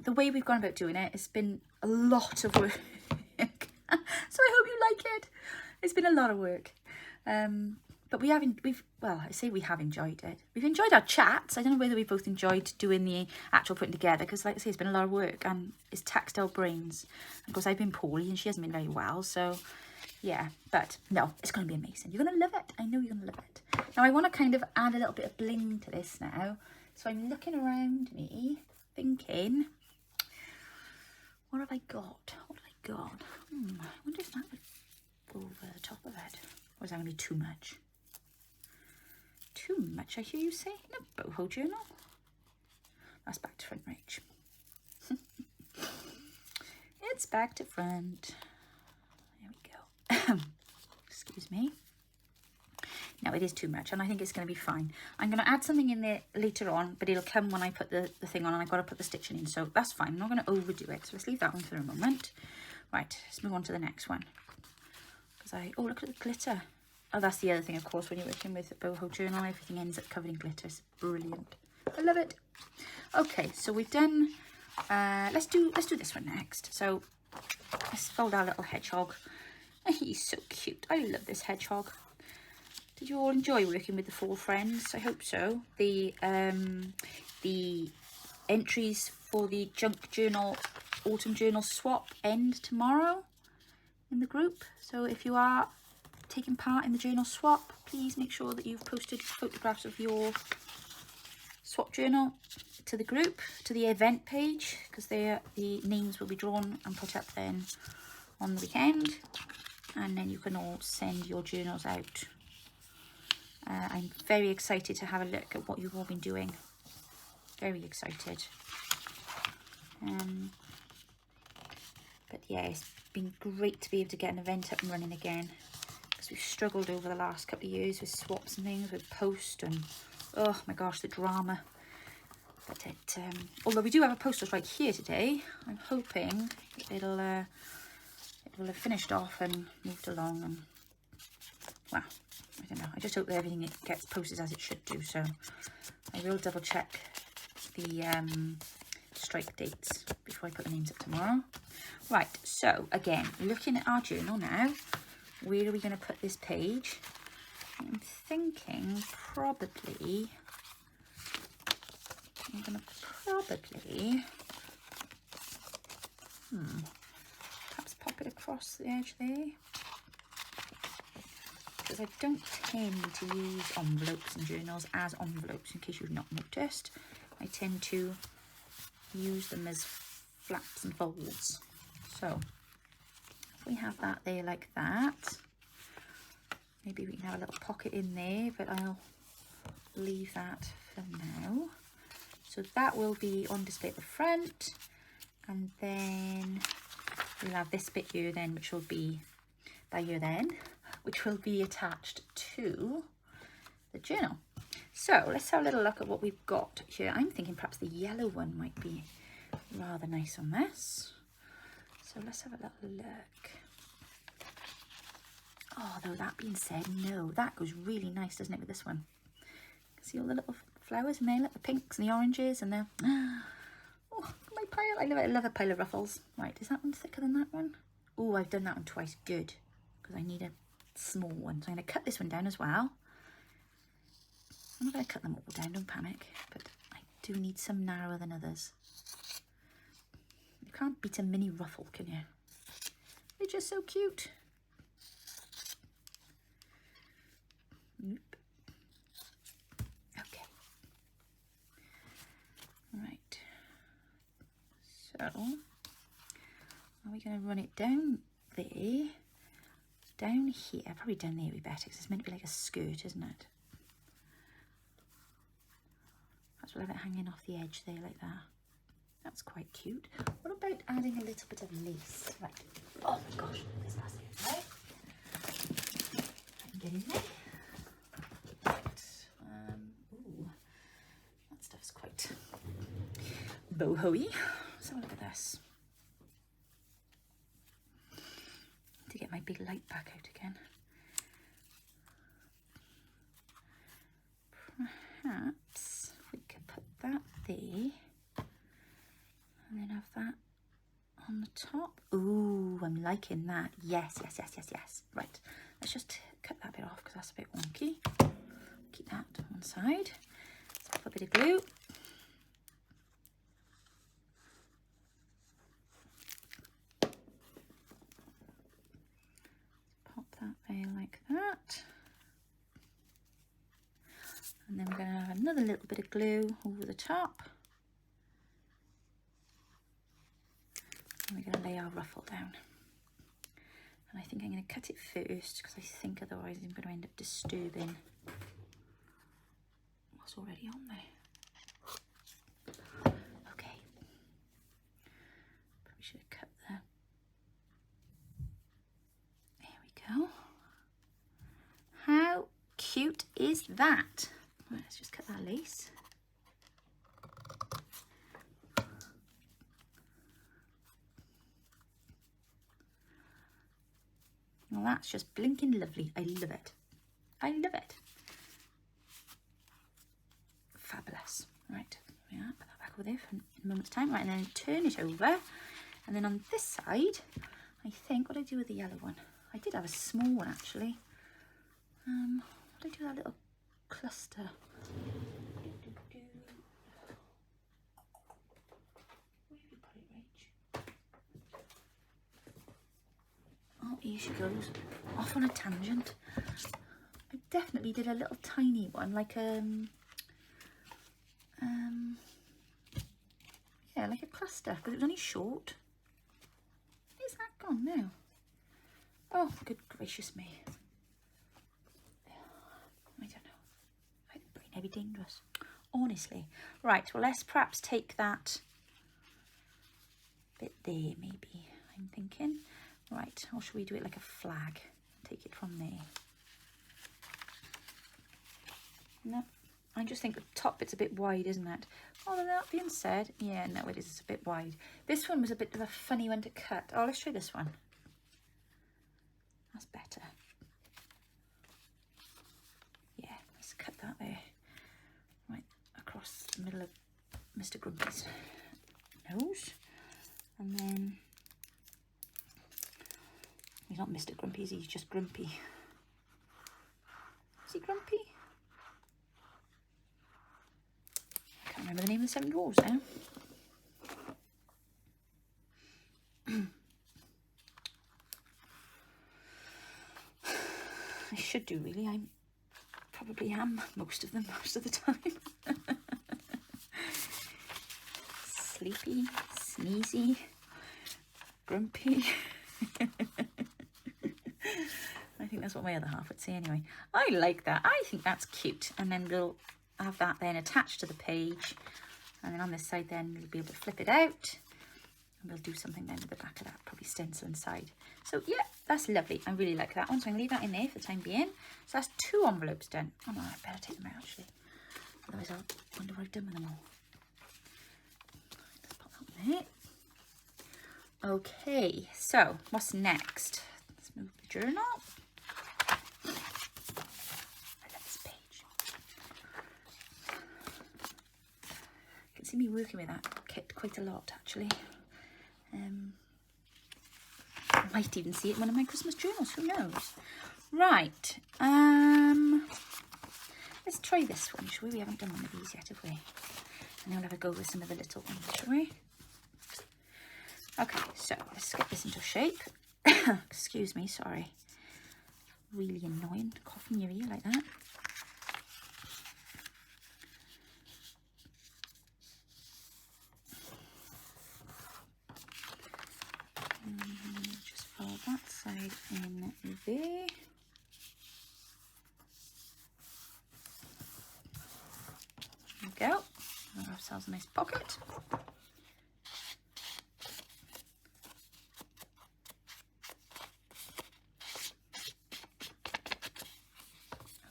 the way we've gone about doing it, it's been a lot of work. So I hope you like it. It's been a lot of work, but we have enjoyed it. We've enjoyed our chats. I don't know whether we both enjoyed doing the actual putting together, because like I say, it's been a lot of work, and it's taxed our brains. Of course, I've been poorly and she hasn't been very well, so yeah, but no, it's going to be amazing. You're going to love it. I know you're going to love it. Now, I want to kind of add a little bit of bling to this now. So I'm looking around me, thinking, what have I got? What have I got? I wonder if that would go over the top of it. Or is that going to be too much? Too much, I hear you say? In a boho journal? That's back to front, Rach. It's back to front. There we go. Excuse me. No, it is too much, and I think it's going to be fine. I'm going to add something in there later on, but it'll come when I put the thing on, and I've got to put the stitching in, so that's fine. I'm not going to overdo it, so let's leave that one for a moment. Right, let's move on to the next one. Oh, look at the glitter. Oh, that's the other thing, of course, when you're working with a boho journal, everything ends up covered in glitter. It's brilliant. I love it. Okay, so we've done, let's do this one next. So let's fold our little hedgehog. He's so cute. I love this hedgehog. Did you all enjoy working with the 4 friends? I hope so. The entries for the junk journal, autumn journal swap end tomorrow in the group. So if you are taking part in the journal swap, please make sure that you've posted photographs of your swap journal to the group, to the event page, because the names will be drawn and put up then on the weekend, and then you can all send your journals out. I'm very excited to have a look at what you've all been doing. Very excited. But yeah, it's been great to be able to get an event up and running again, because we've struggled over the last couple of years with swaps and things, with post, and oh my gosh, the drama. But it, although we do have a postal strike here today, I'm hoping it will have finished off and moved along, and well, I don't know. I just hope that everything gets posted as it should do. So I will double check the strike dates before I put the names up tomorrow. Right, so again, looking at our journal now, where are we going to put this page? I'm thinking probably, I'm going to probably, perhaps pop it across the edge there. Because I don't tend to use envelopes and journals as envelopes, in case you've not noticed. I tend to use them as flaps and folds. So if we have that there like that, maybe we can have a little pocket in there, but I'll leave that for now. So that will be on display at the front, and then we'll have this bit here then, which will be by here then, which will be attached to the journal. So let's have a little look at what we've got here. I'm thinking perhaps the yellow one might be rather nice on this. So let's have a little look. Oh, though that being said, no, that goes really nice, doesn't it, with this one? See all the little flowers in there, like the pinks and the oranges and the, oh, my cute pile. I love it. I love a pile of ruffles. Right, is that one thicker than that one? Oh, I've done that one twice. Good, because I need a small one. So I'm going to cut this one down as well. I'm not going to cut them all down, don't panic. But I do need some narrower than others. You can't beat a mini ruffle, can you? They're just so cute. Nope. Okay. Right. So, are we going to run it down there? Down here. Probably down there would be better because it's meant to be like a skirt, isn't it? That's what I have it hanging off the edge there like that. That's quite cute. What about adding a little bit of lace? Right. Oh my gosh, this has to be right. I can get in there. Right. Ooh, that stuff's quite boho-y. Let's have a look at this. To get my big light back out again. Perhaps we could put that there. And then have that on the top. Ooh, I'm liking that. Yes, yes, yes, yes, yes. Right, let's just cut that bit off because that's a bit wonky. Keep that to one side. Let's pop a bit of glue. Pop that there like that. And then we're going to have another little bit of glue over the top. And we're going to lay our ruffle down. And I think I'm going to cut it first because I think otherwise I'm going to end up disturbing what's already on there. Okay. Probably should have cut there. There we go. How cute is that? Right, let's just cut that lace. Well, that's just blinking lovely. I love it. I love it. Fabulous. Right, yeah, put that back over there for a moment's time. Right, and then turn it over. And then on this side, I think, what did I do with the yellow one? I did have a small one actually. What did I do with that little cluster? Oh, here she goes, off on a tangent. I definitely did a little tiny one, like yeah, like a cluster, but it was only short. Where's that gone now? Oh, good gracious me. I don't know. I think it may be dangerous, honestly. Right, well, let's perhaps take that bit there, maybe, I'm thinking. Right, or should we do it like a flag? Take it from there. No, I just think the top bit's a bit wide, isn't it? Although that being said, yeah, no, it is, it's a bit wide. This one was a bit of a funny one to cut. Oh, let's try this one. That's better. Yeah, let's cut that there. Right, across the middle of Mr. Grumpy's nose. And then, he's not Mr. Grumpy, he's just grumpy. Is he grumpy? I can't remember the name of the 7 dwarves now. I should do really, I probably am most of them, most of the time. Sleepy, sneezy, grumpy. I think that's what my other half would say anyway. I like that. I think that's cute. And then we'll have that then attached to the page. And then on this side then we'll be able to flip it out. And we'll do something then with the back of that, probably stencil inside. So yeah, that's lovely. I really like that one. So I'm going to leave that in there for the time being. So that's 2 envelopes done. Oh no, I better take them out actually. Otherwise I'll wonder what I've done with them all. Let's pop that one there. Okay, so what's next? Let's move the journal. I love this page. You can see me working with that kit quite a lot actually. I might even see it in one of my Christmas journals, who knows. Right, let's try this one, shall we? We haven't done one of these yet, have we? And then we'll have a go with some of the little ones, shall we? Okay, so let's get this into shape. Excuse me, sorry. Really annoying, coughing your ear like that. Just fold that side in there. There we go. We'll have ourselves a nice pocket.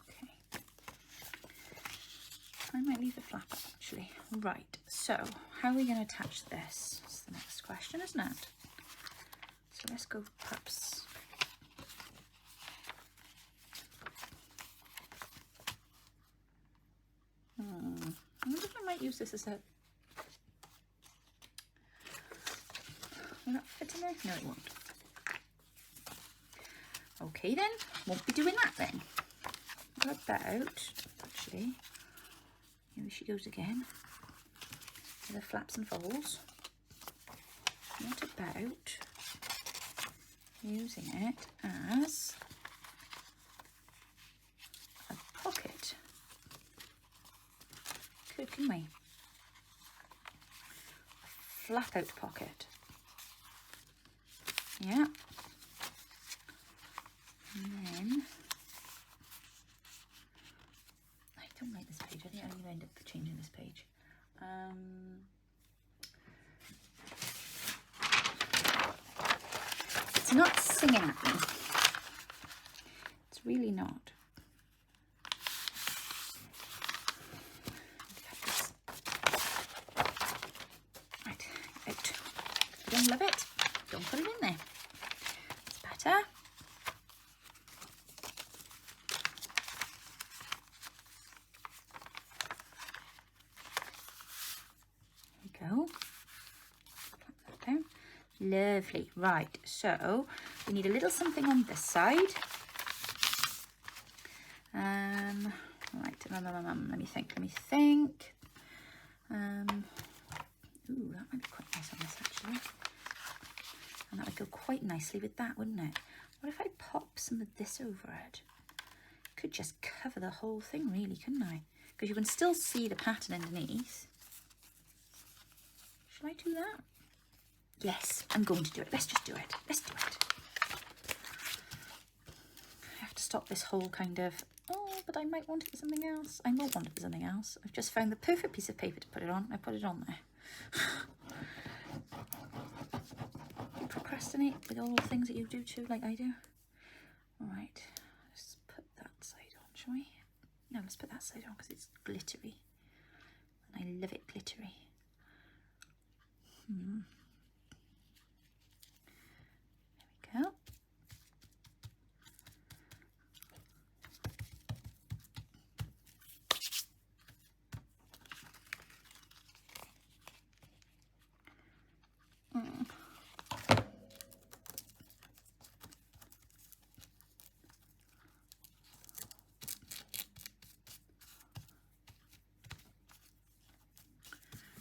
Okay. I might leave the flap up actually. Right, so how are we going to attach this? That's the next question, isn't it? So let's go perhaps. I wonder if I might use this as a. Will that fit in there? No, it won't. Okay then, won't be doing that then. What about, actually, here she goes again. With the flaps and folds. What about using it as a pocket? Could, can we? Flap out pocket. Yeah. And then I don't like this page. I think I'm going to end up changing this page. It's not singing at me. It's really not. Right, out. If you don't love it, don't put it in there. It's better. There we go. Put that down. Lovely. Right, so we need a little something on this side. Right, let me think. Ooh, that might be quite nice on this actually. And that would go quite nicely with that, wouldn't it? What if I pop some of this over it? Could just cover the whole thing really, couldn't I? Because you can still see the pattern underneath. Shall I do that? Yes, I'm going to do it. Let's just do it. Let's do it. I have to stop this whole kind of, oh, but I might want it for something else. I won't want it for something else. I've just found the perfect piece of paper to put it on. I put it on there. You procrastinate with all the things that you do too, like I do. All right, let's put that side on, shall we? No, let's put that side on because it's glittery. And I love it glittery. There we go.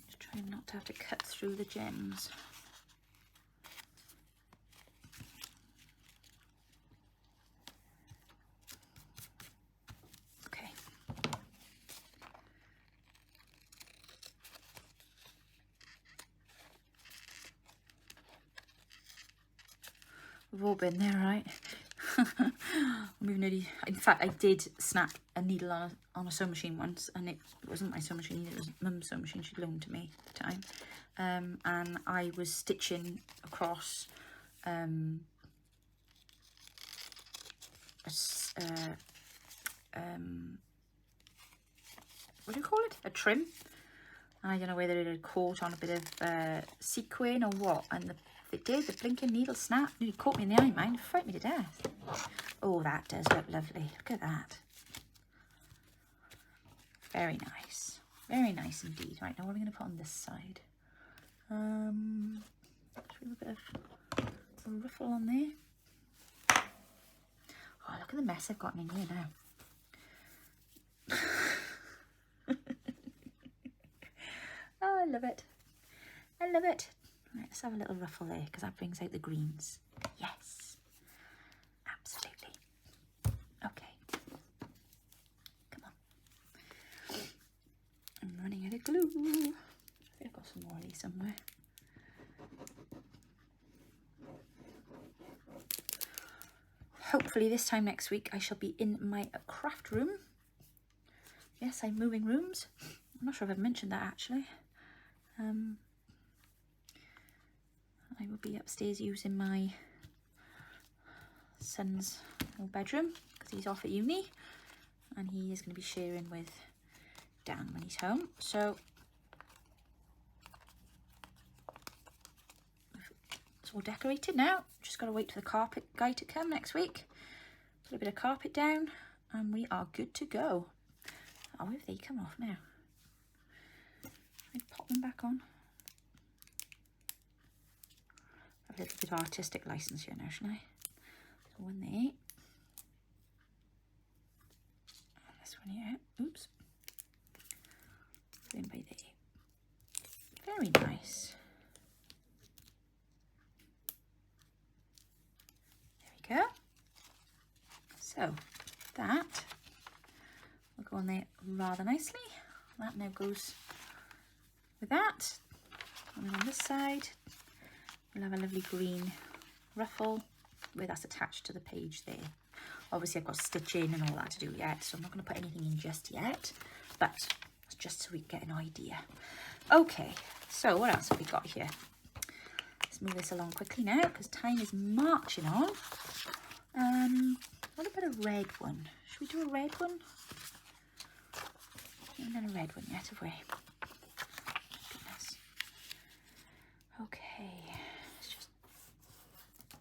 Just trying not to have to cut through the gems. We've all been there, right? In fact, I did snap a needle on a sewing machine once, and it wasn't my sewing machine either, it was Mum's sewing machine she'd loaned to me at the time. And I was stitching across what do you call it? A trim. I don't know whether it had caught on a bit of sequin or what, and it did, the blinking needle snapped. Nearly caught me in the eye, mine. It frightened me to death. Oh, that does look lovely. Look at that. Very nice. Very nice indeed. Right, now what are we going to put on this side? Just a bit of a ruffle on there. Oh, look at the mess I've gotten in here now. Oh, I love it. I love it. Right, let's have a little ruffle there because that brings out the greens. Yes, absolutely. Okay, come on. I'm running out of glue. I think I've got some more of these somewhere. Hopefully this time next week I shall be in my craft room. Yes, I'm moving rooms. I'm not sure if I've mentioned that actually. I will be upstairs using my son's little bedroom because he's off at uni and he is going to be sharing with Dan when he's home. So it's all decorated now. Just got to wait for the carpet guy to come next week. Put a bit of carpet down and we are good to go. Oh, if they come off now. I pop them back on. A little bit of artistic license here now, shouldn't I? So one there. And this one here. Oops. Put in by there. Very nice. There we go. So that will go on there rather nicely. That now goes with that. And then on this side, we'll have a lovely green ruffle where that's attached to the page there. Obviously I've got stitching and all that to do yet, so I'm not going to put anything in just yet, but it's just so we get an idea. Okay, so what else have we got here? Let's move this along quickly now because time is marching on. What about a red one? Should we do a red one? We haven't done a red one yet, have we? Goodness. Okay, let's just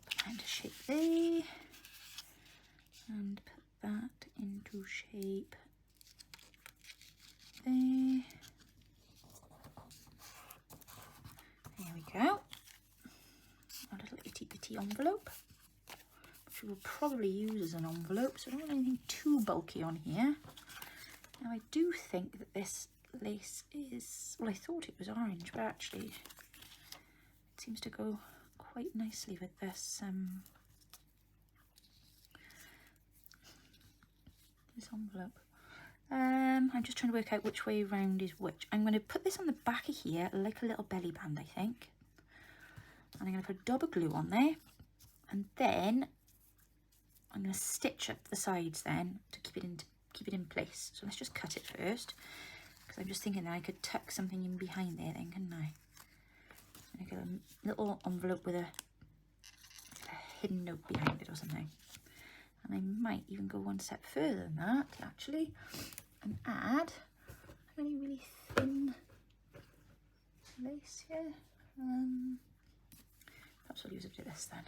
put that into shape there and put that into shape there. There we go. A little itty bitty envelope, which we will probably use as an envelope, so I don't want anything too bulky on here. Now I do think that this lace is, well, I thought it was orange, but actually it seems to go quite nicely with this this envelope. I'm just trying to work out which way round is which. I'm going to put this on the back of here like a little belly band, I think. And I'm going to put a dab of glue on there, and then I'm going to stitch up the sides then to keep it in place. So let's just cut it first, because I'm just thinking that I could tuck something in behind there then, couldn't I? I get a little envelope with a hidden note behind it or something. And I might even go one step further than that actually and add a really thin lace here. Perhaps I'll use a bit of this then,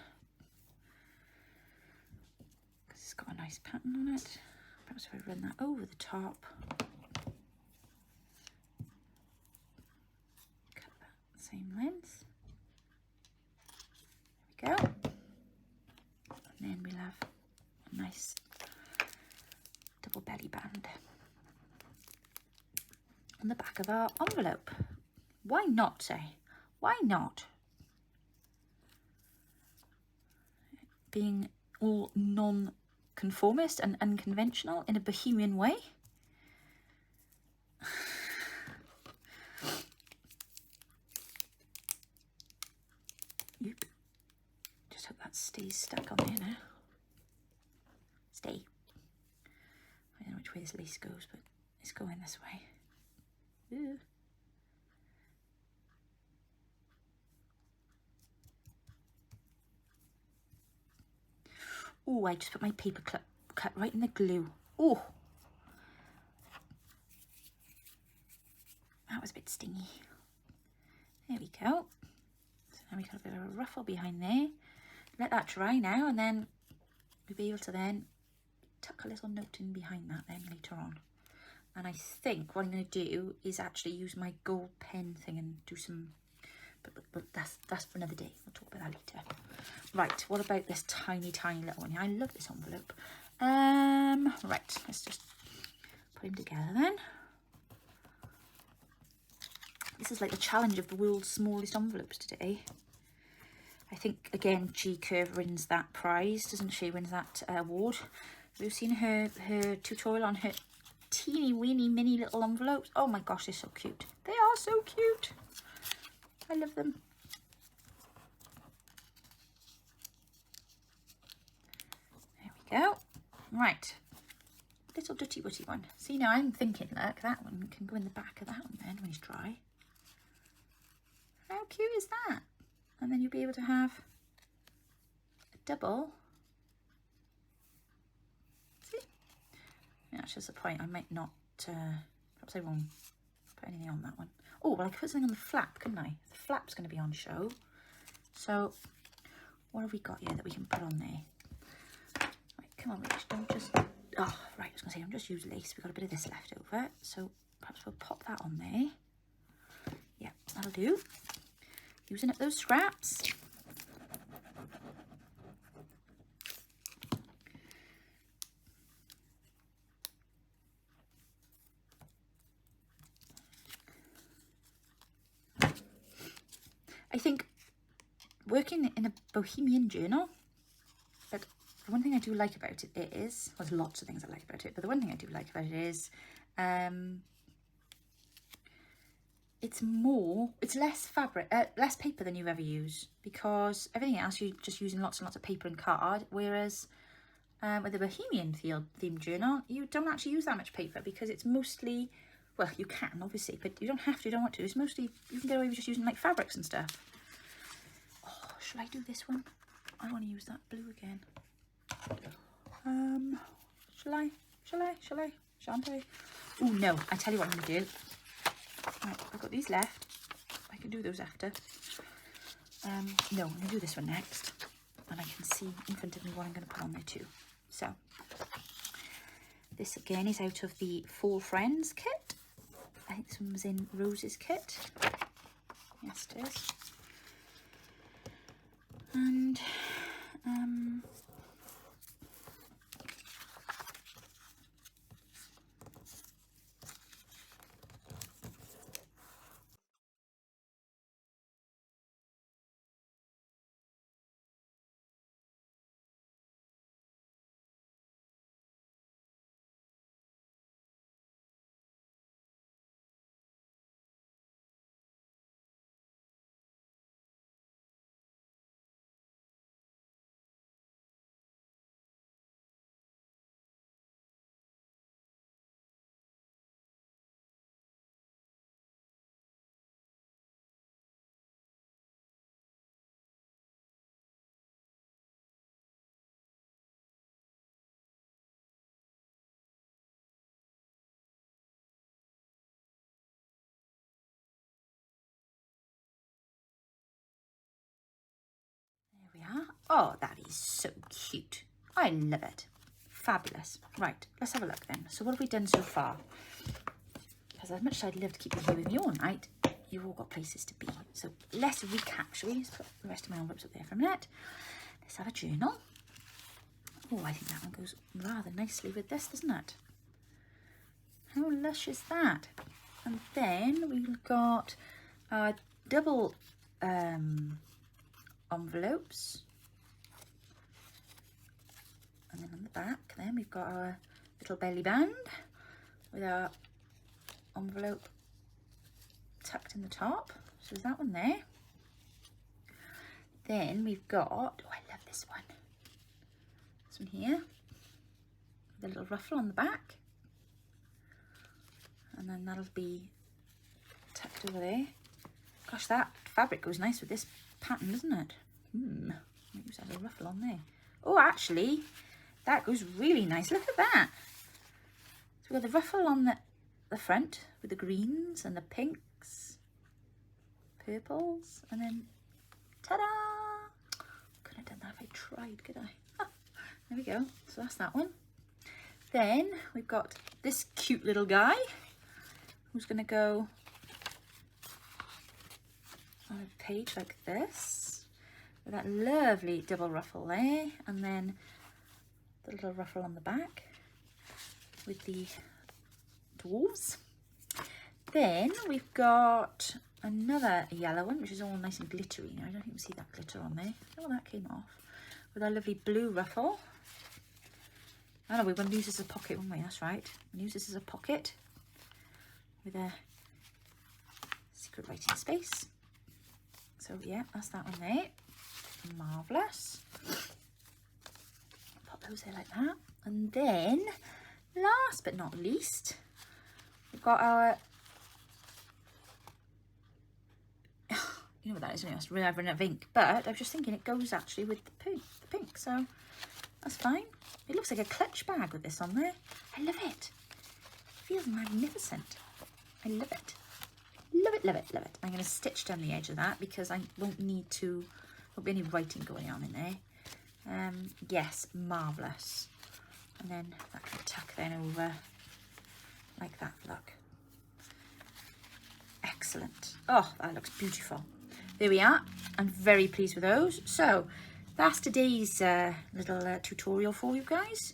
because it's got a nice pattern on it. Perhaps if I run that over the top, cut that same length. There we go. And then we'll have a nice double belly band on the back of our envelope. Why not, say? Why not? Being all non-conformist and unconventional in a bohemian way. Yep. Just hope that stays stuck on there now. Stay. I don't know which way this lace goes, but it's going this way. Ooh. Oh, I just put my paper cut right in the glue. Oh, that was a bit stingy. There we go. So now we got a bit of a ruffle behind there. Let that dry now, and then we'll be able to then tuck a little note in behind that then later on. And I think what I'm going to do is actually use my gold pen thing and do some but that's for another day. We'll talk about that later. Right, what about this tiny little one? I love this envelope. Right, let's just put him together then. This is like the challenge of the world's smallest envelopes today. I think, again, G-Curve wins that prize, doesn't she? Wins that award. We've seen her tutorial on her teeny weeny mini little envelopes. Oh my gosh, they're so cute. They are so cute. I love them. There we go. Right. Little dutty wutty one. See, now I'm thinking, look, that one can go in the back of that one then when he's dry. How cute is that? And then you'll be able to have a double. See? Yeah, that's just the point. I might not, perhaps I won't put anything on that one. Oh, well, I could put something on the flap, couldn't I? The flap's going to be on show. So, what have we got here that we can put on there? Right, come on, Rich, don't just... Oh, right, I was going to say, don't just use lace. We've got a bit of this left over. So, perhaps we'll pop that on there. Yeah, that'll do. Using up those scraps. I think working in a Bohemian journal, but the one thing I do like about it is, well, there's lots of things I like about it, but the one thing I do like about it is, it's less fabric, less paper than you've ever used, because everything else you're just using lots and lots of paper and card, whereas with the Bohemian themed journal, you don't actually use that much paper because it's mostly, well, you can obviously, but you don't have to, you don't want to. It's mostly, you can get away with just using like fabrics and stuff. Oh, shall I do this one? I want to use that blue again. Shan't I? Oh no, I tell you what I'm going to do. Right, I've got these left. I can do those after. No, I'm going to do this one next. And I can see in front of me what I'm going to put on there too. So, this again is out of the Fall Friends kit. I think this one was in Rose's kit. Yes, it is. And, there we are. Oh, that is so cute. I love it. Fabulous. Right, let's have a look then. So what have we done so far? Because as much as I'd love to keep you here with me all night, you've all got places to be. So let's recap, shall we? Let's put the rest of my envelopes up there for a minute. Let's have a journal. Oh, I think that one goes rather nicely with this, doesn't it? How lush is that? And then we've got our double envelopes. And then on the back then we've got our little belly band with our envelope tucked in the top. So there's that one there. Then we've got, oh, I love this one. This one here. The little ruffle on the back. And then that'll be tucked over there. Gosh, that fabric goes nice with this pattern, doesn't it? I'll use that little ruffle on there. Oh, actually, that goes really nice. Look at that. So we've got the ruffle on the front with the greens and the pinks, purples, and then ta-da! Couldn't have done that if I tried, could I? There we go. So that's that one. Then we've got this cute little guy who's going to go on a page like this, with that lovely double ruffle there, and then the little ruffle on the back with the dwarves. Then we've got another yellow one, which is all nice and glittery. Now, I don't even see that glitter on there. Oh, that came off. With our lovely blue ruffle. Oh no, we're going to use this as a pocket, won't we? That's right. We'll use this as a pocket with a secret writing space. So yeah, that's that one there. Marvellous. Pop those there like that. And then, last but not least, we've got our, you know what that is, it's River of Ink, but I was just thinking it goes actually with the pink, so that's fine. It looks like a clutch bag with this on there. I love it. It feels magnificent. I love it. Love it, love it, love it. I'm going to stitch down the edge of that because I won't need to, won't be any writing going on in there. Yes, marvellous. And then that can tuck then over like that, look. Excellent. Oh, that looks beautiful. There we are. I'm very pleased with those. So that's today's little tutorial for you guys.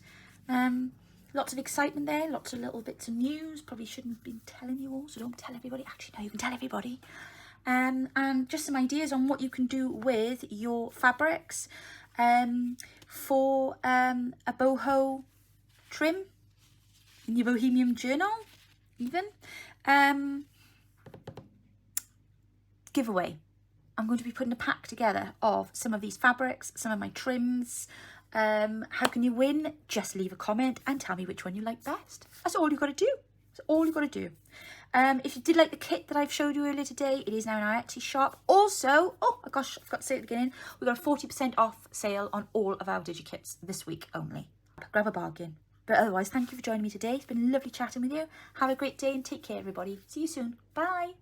Lots of excitement there, lots of little bits of news. Probably shouldn't have been telling you all, so don't tell everybody. Actually, no, you can tell everybody. And just some ideas on what you can do with your fabrics for a boho trim in your Bohemian journal, even. Giveaway. I'm going to be putting a pack together of some of these fabrics, some of my trims. How can you win? Just leave a comment and tell me which one you like best. That's all you've got to do. That's all you've got to do. If you did like the kit that I've showed you earlier today, it is now in our Etsy shop. Also, oh my gosh, I forgot to say at the beginning, we've got a 40% off sale on all of our digikits this week only. Grab a bargain. But otherwise, thank you for joining me today. It's been lovely chatting with you. Have a great day and take care, everybody. See you soon. Bye.